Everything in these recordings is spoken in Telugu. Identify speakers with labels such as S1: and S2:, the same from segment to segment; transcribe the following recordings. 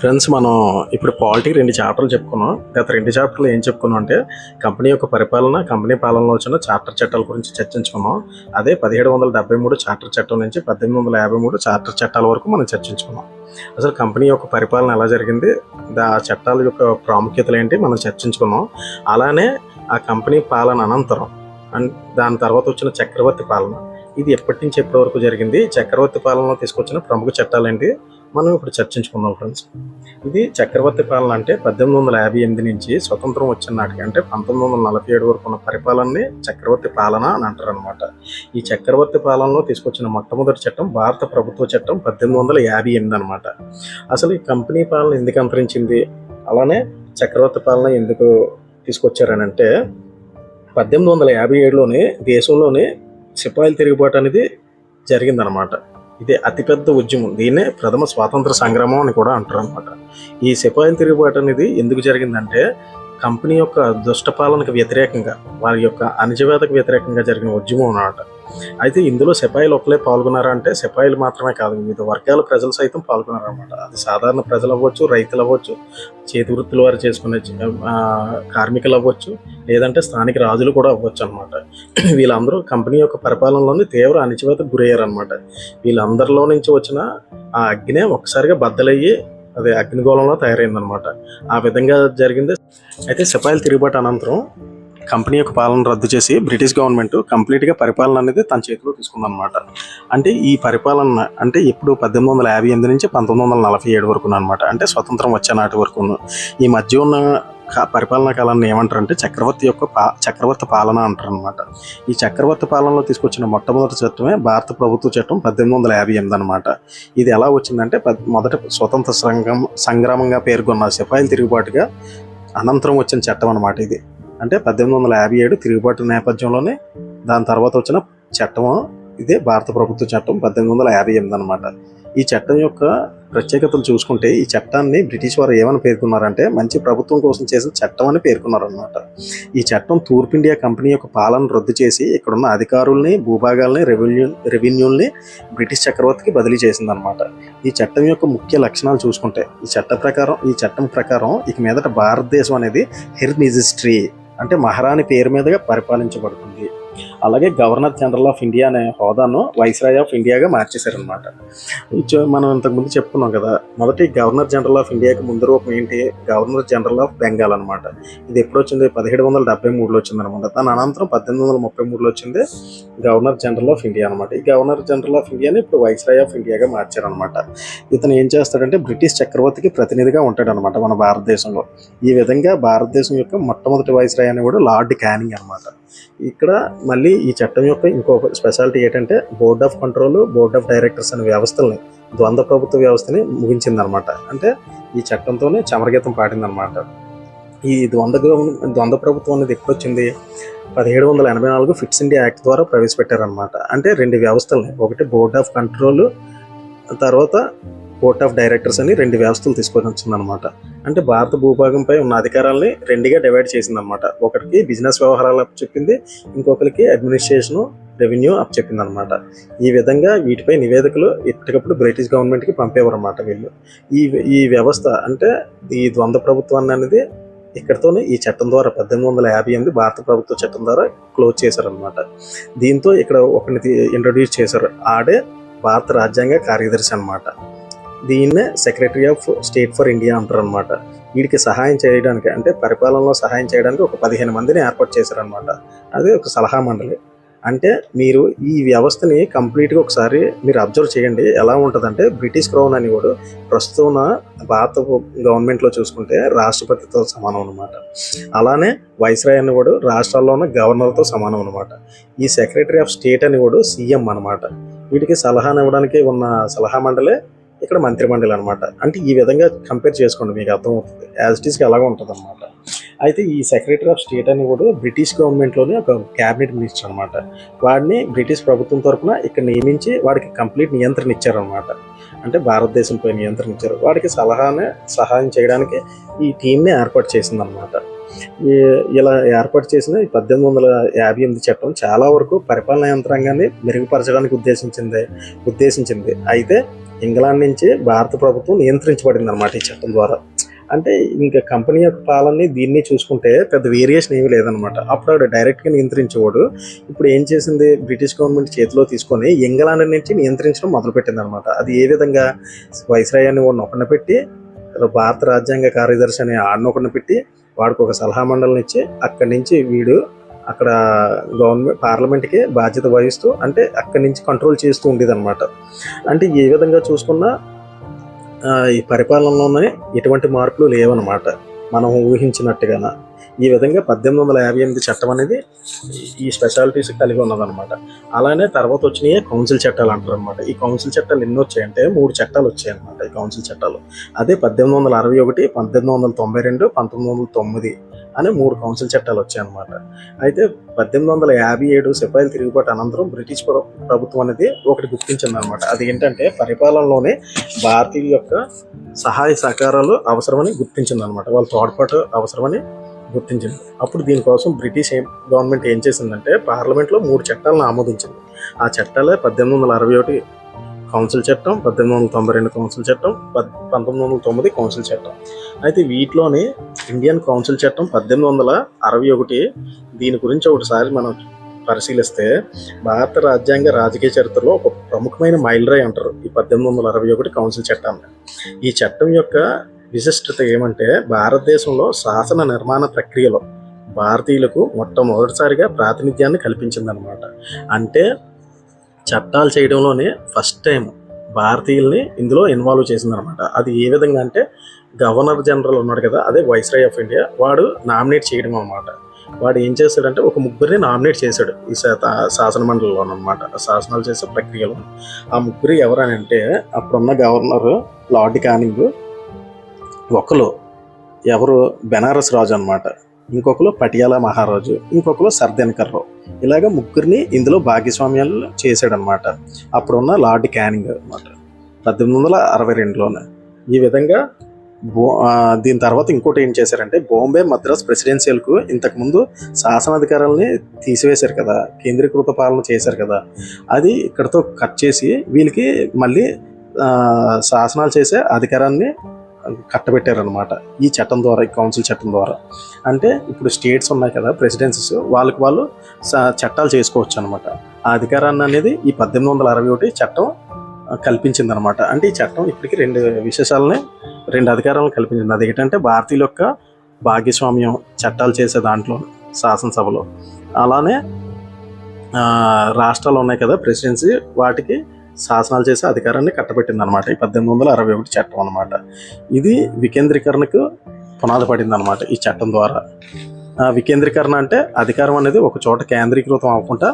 S1: ఫ్రెండ్స్, మనం ఇప్పుడు పాలిటీ 2 చాప్టర్లు చెప్పుకున్నాం. గత 2 చాప్టర్లు ఏం చెప్పుకున్నాం అంటే కంపెనీ యొక్క పరిపాలన, కంపెనీ పాలనలో వచ్చిన చార్టర్ చట్టాల గురించి చర్చించుకున్నాం. అదే 1773 చార్టర్ చట్టం నుంచి 1853 చార్టర్ చట్టాల వరకు మనం చర్చించుకున్నాం. అసలు కంపెనీ యొక్క పరిపాలన ఎలా జరిగింది, ఆ చట్టాల యొక్క ప్రాముఖ్యతలు ఏంటి మనం చర్చించుకున్నాం. అలానే ఆ కంపెనీ పాలన అనంతరం దాని తర్వాత వచ్చిన చక్రవర్తి పాలన, ఇది ఎప్పటి నుంచి ఎప్పటి వరకు జరిగింది, చక్రవర్తి పాలనలో తీసుకొచ్చిన ప్రముఖ చట్టాలు ఏంటి మనం ఇప్పుడు చర్చించుకుందాం ఫ్రెండ్స్. ఇది చక్రవర్తి పాలన అంటే 1858 నుంచి స్వతంత్రం వచ్చిన నాటికి అంటే 1947 వరకు ఉన్న పరిపాలనని చక్రవర్తి పాలన అని అంటారు అనమాట. ఈ చక్రవర్తి పాలనలో తీసుకొచ్చిన మొట్టమొదటి చట్టం భారత ప్రభుత్వ చట్టం 1858 అనమాట. అసలు ఈ కంపెనీ పాలన ఎందుకు అంతరించింది, అలానే చక్రవర్తి పాలన ఎందుకు తీసుకొచ్చారని అంటే 1857లోనే దేశంలోనే సిపాయిల తిరుగుబాటు అనేది జరిగిందనమాట. ఇదే అతిపెద్ద ఉద్యమం, దీన్నే ప్రథమ స్వాతంత్ర సంగ్రామం అని కూడా అంటారు అనమాట. ఈ సిపాయిల తిరుగుబాటు అనేది ఎందుకు జరిగిందంటే కంపెనీ యొక్క దుష్టపాలనకు వ్యతిరేకంగా, వారి యొక్క అణచివేతకు వ్యతిరేకంగా జరిగిన ఉద్యమం అన్నమాట. అయితే ఇందులో సిపాయిలు ఒక్కలే పాల్గొన్నారా అంటే సిపాయిలు మాత్రమే కాదు, వివిధ వర్గాల ప్రజలు సైతం పాల్గొన్నారన్నమాట. అది సాధారణ ప్రజలు అవ్వచ్చు, రైతులు అవ్వచ్చు, చేతి వృత్తుల వారు చేసుకునే కార్మికులు అవ్వచ్చు, లేదంటే స్థానిక రాజులు కూడా అవ్వచ్చు అనమాట. వీళ్ళందరూ కంపెనీ యొక్క పరిపాలనలోని తీవ్ర అణచివేతకు గురయ్యారనమాట. వీళ్ళందరిలో నుంచి వచ్చిన ఆ అగ్నే ఒకసారిగా బద్దలయ్యి అదే అగ్నిగోళంలో తయారైందనమాట. ఆ విధంగా జరిగింది. అయితే సిపాయిల తిరుగుబాటు అనంతరం కంపెనీ యొక్క పాలన రద్దు చేసి బ్రిటిష్ గవర్నమెంట్ కంప్లీట్గా పరిపాలన అనేది తన చేతిలో తీసుకుందనమాట. అంటే ఈ పరిపాలన అంటే ఇప్పుడు 1858 నుంచి 1947 వరకు అనమాట. అంటే స్వతంత్రం వచ్చే నాటి వరకు ఈ మధ్య ఉన్న పరిపాలనా కాలాన్ని ఏమంటారంటే చక్రవర్తి పాలన అంటారు అనమాట. ఈ చక్రవర్తి పాలనలో తీసుకొచ్చిన మొట్టమొదటి చట్టమే భారత ప్రభుత్వ చట్టం 1858 అనమాట. ఇది ఎలా వచ్చిందంటే మొదట స్వతంత్ర సంగ్రామంగా పేర్కొన్న సిపాయిల తిరుగుబాటుగా అనంతరం వచ్చిన చట్టం అనమాట. ఇది అంటే 1857 తిరుగుబాటు నేపథ్యంలోనే దాని తర్వాత వచ్చిన చట్టం ఇదే భారత ప్రభుత్వ చట్టం 1858 అనమాట. ఈ చట్టం యొక్క ప్రత్యేకతలు చూసుకుంటే ఈ చట్టాన్ని బ్రిటిష్ వారు ఏమని పేర్కొన్నారంటే మంచి ప్రభుత్వం కోసం చేసిన చట్టం అని పేర్కొన్నారనమాట. ఈ చట్టం తూర్పు ఇండియా కంపెనీ యొక్క పాలన రద్దు చేసి ఇక్కడున్న అధికారుల్ని, భూభాగాల్ని, రెవెన్యూల్ని బ్రిటిష్ చక్రవర్తికి బదిలీ చేసిందనమాట. ఈ చట్టం యొక్క ముఖ్య లక్షణాలు చూసుకుంటే ఈ చట్టం ప్రకారం ఇక మీదట భారతదేశం అనేది హెర్ మినిస్ట్రీ అంటే మహారాణి పేరు మీదుగా పరిపాలించబడుతుంది. అలాగే గవర్నర్ జనరల్ ఆఫ్ ఇండియా అనే హోదాను వైస్రాయ్ ఆఫ్ ఇండియాగా మార్చేశారనమాట. మనం ఇంతకుముందు చెప్పుకున్నాం కదా, మొదటి గవర్నర్ జనరల్ ఆఫ్ ఇండియాకి ముందు రూపం ఏంటి, గవర్నర్ జనరల్ ఆఫ్ బెంగాల్ అనమాట. ఇది ఎప్పుడు వచ్చింది, 1773లో వచ్చిందనమాట. దాని అనంతరం 1833లో వచ్చింది గవర్నర్ జనరల్ ఆఫ్ ఇండియా అనమాట. ఈ గవర్నర్ జనరల్ ఆఫ్ ఇండియాని ఇప్పుడు వైస్రాయ్ ఆఫ్ ఇండియాగా మార్చారనమాట. ఇతను ఏం చేస్తాడంటే బ్రిటిష్ చక్రవర్తికి ప్రతినిధిగా ఉంటాడనమాట మన భారతదేశంలో. ఈ విధంగా భారతదేశం యొక్క మొట్టమొదటి వైస్రాయ్ అని కూడా లార్డ్ క్యానింగ్ అనమాట. ఇక్కడ మళ్ళీ ఈ చట్టం యొక్క ఇంకొక స్పెషాలిటీ ఏంటంటే board of control, board of directors అనే వ్యవస్థల్ని, ద్వంద్వ ప్రభుత్వ వ్యవస్థని ముగించిందనమాట. అంటే ఈ చట్టంతోనే చమరగీతం పాటిందనమాట. ఈ ద్వంద్వ ప్రభుత్వం అనేది ఎప్పుడు వచ్చింది, 1784 ఫిట్స్ ఇండియా యాక్ట్ ద్వారా ప్రవేశపెట్టారనమాట. అంటే 2 వ్యవస్థల్ని, ఒకటి బోర్డ్ ఆఫ్ కంట్రోల్, తర్వాత బోర్డ్ ఆఫ్ డైరెక్టర్స్ అని 2 వ్యవస్థలు తీసుకొని వచ్చిందనమాట. అంటే భారత భూభాగంపై ఉన్న అధికారాలని 2గా డివైడ్ చేసిందనమాట. ఒకరికి బిజినెస్ వ్యవహారాలు అప్పచెప్పింది, ఇంకొకరికి అడ్మినిస్ట్రేషను, రెవెన్యూ అప్పచెప్పింది అనమాట. ఈ విధంగా వీటిపై నివేదికలు ఎప్పటికప్పుడు బ్రిటిష్ గవర్నమెంట్కి పంపేవారు అన్నమాట వీళ్ళు. ఈ వ్యవస్థ అంటే ఈ ద్వంద్వ ప్రభుత్వాన్ని అనేది ఇక్కడితోనే ఈ చట్టం ద్వారా 1858 భారత ప్రభుత్వ చట్టం ద్వారా క్లోజ్ చేశారనమాట. దీంతో ఇక్కడ ఒకరిని ఇంట్రడ్యూస్ చేశారు, ఆడే భారత రాజ్యాంగ కార్యదర్శి అనమాట. దీన్నే secretary of state for India అంటారు అనమాట. వీడికి సహాయం చేయడానికి అంటే పరిపాలనలో సహాయం చేయడానికి ఒక 15 మందిని ఏర్పాటు చేశారనమాట. అదే ఒక సలహా మండలి. అంటే మీరు ఈ వ్యవస్థని కంప్లీట్గా ఒకసారి మీరు అబ్జర్వ్ చేయండి, ఎలా ఉంటుందంటే బ్రిటిష్ క్రౌన్ అని కూడా ప్రస్తుతం భారత గవర్నమెంట్లో చూసుకుంటే రాష్ట్రపతితో సమానం అనమాట. అలానే వైస్రాయ్ అని కూడా రాష్ట్రాల్లో ఉన్న గవర్నర్తో సమానం అనమాట. ఈ సెక్రటరీ ఆఫ్ స్టేట్ అని కూడా సీఎం అనమాట. వీటికి సలహాను ఇవ్వడానికి ఉన్న సలహా మండలే ఇక్కడ మంత్రిమండలి అనమాట. అంటే ఈ విధంగా కంపేర్ చేసుకోండి, మీకు అర్థమవుతుంది యాజ్ ఇట్ ఈస్గా అలాగే ఉంటుంది అనమాట. అయితే ఈ సెక్రటరీ ఆఫ్ స్టేట్ అని కూడా బ్రిటిష్ గవర్నమెంట్లోనే ఒక క్యాబినెట్ మినిస్టర్ అనమాట. వాడిని బ్రిటిష్ ప్రభుత్వం తరఫున ఇక్కడ నియమించి వాడికి కంప్లీట్ నియంత్రణ ఇచ్చారనమాట. అంటే భారతదేశంపై నియంత్రించారు. వాడికి సహాయం చేయడానికి ఈ టీంని ఏర్పాటు చేసిందనమాట. ఇలా ఏర్పాటు చేసిన ఈ 1858 చట్టం చాలా వరకు పరిపాలనా యంత్రాంగాన్ని మెరుగుపరచడానికి ఉద్దేశించింది. అయితే ఇంగ్లాండ్ నుంచి భారత ప్రభుత్వం నియంత్రించబడింది అనమాట ఈ చట్టం ద్వారా. అంటే ఇంకా కంపెనీ యొక్క పాలనని దీన్ని చూసుకుంటే పెద్ద వేరియేషన్ ఏమీ లేదనమాట. అప్పుడు డైరెక్ట్గా నియంత్రించేవాడు. ఇప్పుడు ఏం చేసింది, బ్రిటిష్ గవర్నమెంట్ చేతిలో తీసుకొని ఇంగ్లాండ్ నుంచి నియంత్రించడం మొదలుపెట్టింది అనమాట. అది ఏ విధంగా, వైస్రాయాన్ని ఒకరిని పెట్టి, భారత రాజ్యాంగ కార్యదర్శి అని ఆడినొకరిని పెట్టి, వాడికి ఒక సలహా మండలిని ఇచ్చి, అక్కడి నుంచి వీడు అక్కడ పార్లమెంట్కి బాధ్యత వహిస్తూ, అంటే అక్కడి నుంచి కంట్రోల్ చేస్తూ ఉండేది అనమాట. అంటే ఏ విధంగా చూసుకున్నా ఈ పరిపాలనలోనే ఎటువంటి మార్పులు లేవన్నమాట, మనం ఊహించినట్టుగా. ఈ విధంగా 1858 చట్టం అనేది ఈ స్పెషాలిటీస్ కలిగి ఉన్నదన్నమాట. అలానే తర్వాత వచ్చినాయి కౌన్సిల్ చట్టాలు అంటారు అనమాట. ఈ కౌన్సిల్ చట్టాలు ఎన్ని వచ్చాయంటే 3 చట్టాలు వచ్చాయన్నమాట ఈ కౌన్సిల్ చట్టాలు. అదే 1861, 1892, 1909 అనే 3 కౌన్సిల్ చట్టాలు వచ్చాయన్నమాట. అయితే 1857 సిపాయిల తిరుగుబాటు అనంతరం బ్రిటిష్ ప్రభుత్వం అనేది ఒకటి గుర్తించింది అనమాట. అది ఏంటంటే పరిపాలనలోనే భారతీయుల యొక్క సహాయ సహకారాలు అవసరమని గుర్తించింది అనమాట. వాళ్ళ తోడ్పాటు అవసరమని గుర్తించింది. అప్పుడు దీనికోసం బ్రిటిష్ గవర్నమెంట్ ఏం చేసిందంటే పార్లమెంట్లో 3 చట్టాలను ఆమోదించింది. ఆ చట్టాలే 1861 కౌన్సిల్ చట్టం, 1892 కౌన్సిల్ చట్టం, 1909 కౌన్సిల్ చట్టం. అయితే వీటిలోని ఇండియన్ కౌన్సిల్ చట్టం 1861, దీని గురించి ఒకసారి మనం పరిశీలిస్తే భారత రాజ్యాంగ రాజకీయ చరిత్రలో ఒక ప్రముఖమైన మైలురాయి అంటారు ఈ 1861 కౌన్సిల్ చట్టాన్ని. ఈ చట్టం యొక్క విశిష్టత ఏమంటే భారతదేశంలో శాసన నిర్మాణ ప్రక్రియలో భారతీయులకు మొట్టమొదటిసారిగా ప్రాతినిధ్యాన్ని కల్పించిందనమాట. అంటే చట్టాలు చేయడంలోనే ఫస్ట్ టైం భారతీయుల్ని ఇందులో ఇన్వాల్వ్ చేసిందనమాట. అది ఏ విధంగా అంటే గవర్నర్ జనరల్ ఉన్నాడు కదా, అదే వైస్రాయ్ ఆఫ్ ఇండియా, వాడు నామినేట్ చేయడం అనమాట. వాడు ఏం చేశాడంటే ఒక ముగ్గురిని నామినేట్ చేశాడు ఈ శాసన మండలిలో అనమాట, శాసనాలు చేసే ప్రక్రియలో. ఆ ముగ్గురు ఎవరని అంటే అప్పుడున్న గవర్నర్ లార్డ్ కానింగ్, ఒకరు ఎవరు బెనారస్ రాజు అనమాట, ఇంకొకరు పటియాలా మహారాజు, ఇంకొకరు సర్దెన్కర్ రావు. ఇలాగ ముగ్గురిని ఇందులో భాగస్వామ్యాలు చేశాడనమాట అప్పుడున్న లార్డ్ క్యానింగ్ అనమాట 1862లోనే. ఈ విధంగా దీని తర్వాత ఇంకోటి ఏం చేశారంటే బాంబే మద్రాస్ ప్రెసిడెన్షియల్కు ఇంతకుముందు శాసనాధికారాలని తీసివేశారు కదా, కేంద్రీకృత పాలన చేశారు కదా, అది ఇక్కడతో కట్ చేసి వీళ్ళకి మళ్ళీ శాసనాలు చేసే అధికారాన్ని కట్టబెట్టారనమాట ఈ చట్టం ద్వారా, ఈ కౌన్సిల్ చట్టం ద్వారా. అంటే ఇప్పుడు స్టేట్స్ ఉన్నాయి కదా ప్రెసిడెన్సీస్, వాళ్ళు చట్టాలు చేసుకోవచ్చు అనమాట. ఆ అధికారాన్ని అనేది ఈ 1861 చట్టం కల్పించిందనమాట. అంటే ఈ చట్టం ఇప్పటికీ 2 అధికారాలను కల్పించింది. అది ఏంటంటే భారతీయుల యొక్క భాగస్వామ్యం చట్టాలు చేసే దాంట్లో శాసనసభలో, అలానే రాష్ట్రాలు ఉన్నాయి కదా ప్రెసిడెన్సీ, వాటికి శాసనాలు చేసే అధికారాన్ని కట్టబెట్టింది అనమాట ఈ 1861 చట్టం అనమాట. ఇది వికేంద్రీకరణకు పునాది పడింది అనమాట ఈ చట్టం ద్వారా. వికేంద్రీకరణ అంటే అధికారం అనేది ఒక చోట కేంద్రీకృతం అవ్వకుండా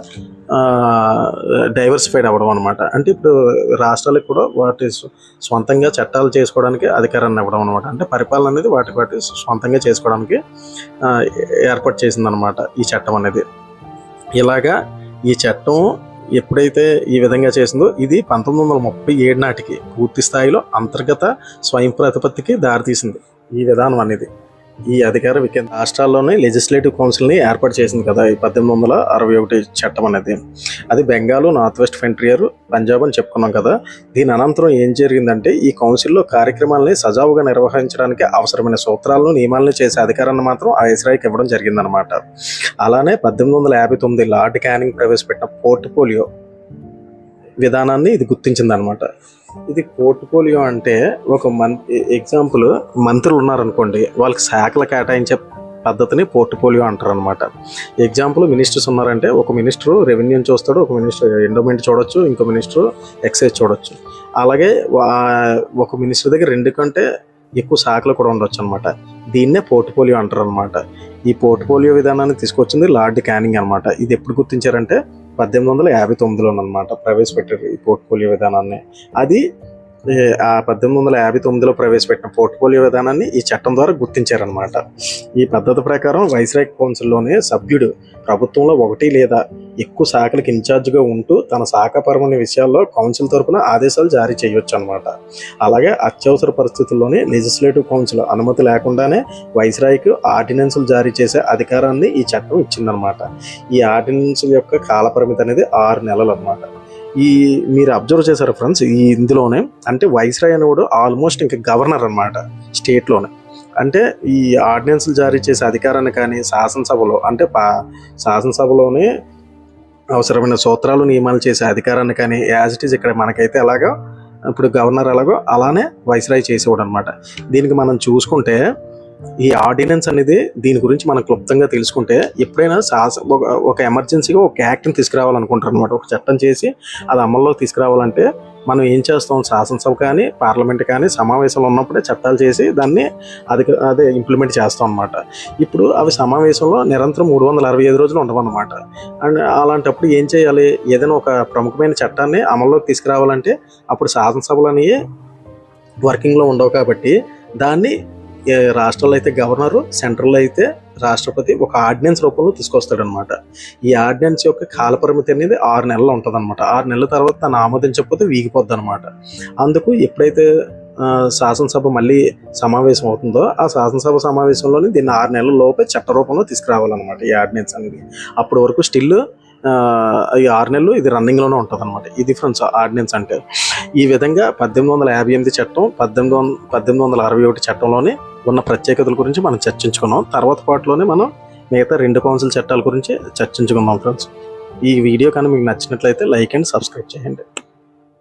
S1: డైవర్సిఫైడ్ అవ్వడం అనమాట. అంటే ఇప్పుడు రాష్ట్రాలకు కూడా వాటి స్వంతంగా చట్టాలు చేసుకోవడానికి అధికారాన్ని ఇవ్వడం అనమాట. అంటే పరిపాలన అనేది వాటి స్వంతంగా చేసుకోవడానికి ఏర్పాటు చేసిందనమాట ఈ చట్టం అనేది. ఇలాగా ఈ చట్టం ఎప్పుడైతే ఈ విధంగా చేసిందో ఇది 1937 నాటికి పూర్తి స్థాయిలో అంతర్గత స్వయం ప్రతిపత్తికి దారితీసింది ఈ విధానం అనేది. ఈ అధికార రాష్ట్రాల్లోనే లెజిస్లేటివ్ కౌన్సిల్ని ఏర్పాటు చేసింది కదా ఈ 1861 చట్టం అనేది. అది Bengal, north west frontier, Punjab అని చెప్పుకున్నాం కదా. దీని అనంతరం ఏం జరిగిందంటే ఈ కౌన్సిల్లో కార్యక్రమాలని సజావుగా నిర్వహించడానికి అవసరమైన సూత్రాలను, నియమాలను చేసే అధికారాన్ని మాత్రం వైస్రాయ్కి ఇవ్వడం జరిగిందనమాట. అలానే 1859 లార్డ్ క్యానింగ్ ప్రవేశపెట్టిన పోర్ట్ఫోలియో విధానాన్ని ఇది గుర్తించిందనమాట. ఇది పోర్ట్ఫోలియో అంటే ఒక ఎగ్జాంపుల్ మంత్రులు ఉన్నారనుకోండి, వాళ్ళకి శాఖలు కేటాయించే పద్ధతిని పోర్ట్ఫోలియో అంటారు అనమాట. ఎగ్జాంపుల్ మినిస్టర్స్ ఉన్నారంటే ఒక మినిస్టర్ రెవెన్యూని చూస్తాడు, ఒక మినిస్టర్ ఎండోమెంట్ చూడొచ్చు, ఇంకో మినిస్టర్ ఎక్సైజ్ చూడొచ్చు. అలాగే ఒక మినిస్టర్ దగ్గర 2 కంటే ఎక్కువ శాఖలు కూడా ఉండొచ్చు అనమాట. దీన్నే పోర్ట్ఫోలియో అంటారు అనమాట. ఈ పోర్ట్ఫోలియో విధానాన్ని తీసుకొచ్చింది లార్డ్ క్యానింగ్ అనమాట. ఇది ఎప్పుడు గుర్తించారంటే 1859లో అనమాట ప్రవేశపెట్టారు ఈ పోర్ట్ఫోలియో విధానాన్ని. అది ఆ 1859లో ప్రవేశపెట్టిన పోర్ట్ఫోలియో విధానాన్ని ఈ చట్టం ద్వారా గుర్తించారనమాట. ఈ పద్ధతి ప్రకారం వైస్రాయ్ కౌన్సిల్లోని సభ్యుడు ప్రభుత్వంలో ఒకటి లేదా ఎక్కువ శాఖలకు ఇన్ఛార్జిగా ఉంటూ తన శాఖపరమైన విషయాల్లో కౌన్సిల్ తరపున ఆదేశాలు జారీ చేయొచ్చు అనమాట. అలాగే అత్యవసర పరిస్థితుల్లోని లెజిస్లేటివ్ కౌన్సిల్ అనుమతి లేకుండానే వైస్రాయ్కి ఆర్డినెన్సులు జారీ చేసే అధికారాన్ని ఈ చట్టం ఇచ్చిందనమాట. ఈ ఆర్డినెన్సుల యొక్క కాలపరిమితి అనేది 6 నెలలు అనమాట. మీరు అబ్జర్వ్ చేశారు ఫ్రెండ్స్, ఇందులోనే అంటే వైస్రాయ్ అనేవాడు ఆల్మోస్ట్ ఇంకా గవర్నర్ అనమాట స్టేట్లోనే. అంటే ఈ ఆర్డినెన్స్లు జారీ చేసే అధికారాన్ని కానీ శాసనసభలో అంటే శాసనసభలోనే అవసరమైన సూత్రాలు నియమాలు చేసే అధికారాన్ని కానీ యాజ్ ఇట్ ఈజ్ ఇక్కడ మనకైతే ఎలాగో ఇప్పుడు గవర్నర్ ఎలాగో అలానే వైస్రాయ్ చేసేవాడు అనమాట. దీనికి మనం చూసుకుంటే ఈ ఆర్డినెన్స్ అనేది దీని గురించి మనం క్లుప్తంగా తెలుసుకుంటే, ఎప్పుడైనా ఒక ఎమర్జెన్సీగా ఒక యాక్ట్ని తీసుకురావాలనుకుంటారు అనమాట. ఒక చట్టం చేసి అది అమల్లో తీసుకురావాలంటే మనం ఏం చేస్తాం, శాసనసభ కానీ పార్లమెంట్ కానీ సమావేశంలో ఉన్నప్పుడే చట్టాలు చేసి దాన్ని అదే ఇంప్లిమెంట్ చేస్తాం అనమాట. ఇప్పుడు అవి సమావేశంలో నిరంతరం 365 రోజులు ఉండవన్నమాట. అండ్ అలాంటప్పుడు ఏం చేయాలి, ఏదైనా ఒక ప్రముఖమైన చట్టాన్ని అమల్లోకి తీసుకురావాలంటే అప్పుడు శాసనసభలు అనేవి వర్కింగ్లో ఉండవు. కాబట్టి దాన్ని రాష్ట్రాల్లో అయితే గవర్నరు, సెంట్రల్లో అయితే రాష్ట్రపతి ఒక ఆర్డినెన్స్ రూపంలో తీసుకొస్తాడనమాట. ఈ ఆర్డినెన్స్ యొక్క కాలపరిమితి అనేది 6 నెలలు ఉంటుంది అనమాట. 6 నెలల తర్వాత తను ఆమోదించకపోతే వీగిపోద్ది అనమాట. అందుకు ఎప్పుడైతే శాసనసభ మళ్ళీ సమావేశం అవుతుందో ఆ శాసనసభ సమావేశంలోని దీన్ని 6 నెలల లోపే చట్ట రూపంలో తీసుకురావాలన్నమాట ఈ ఆర్డినెన్స్ అనేది. అప్పటి వరకు స్టిల్ ఈ 6 నెలలు ఇది రన్నింగ్లోనే ఉంటుంది అనమాట. ఇది ఫ్రెండ్స్ ఆర్డినెన్స్ అంటే. ఈ విధంగా 1858 చట్టం 1861 చట్టంలోనే ఉన్న ప్రత్యేకతల గురించి మనం చర్చించుకున్నాం. తర్వాత పాటలోనే మనం మిగతా 2 కౌన్సిల్ చట్టాల గురించి చర్చించుకుందాం ఫ్రెండ్స్. ఈ వీడియో కానీ మీకు నచ్చినట్లయితే లైక్ అండ్ సబ్స్క్రైబ్ చేయండి.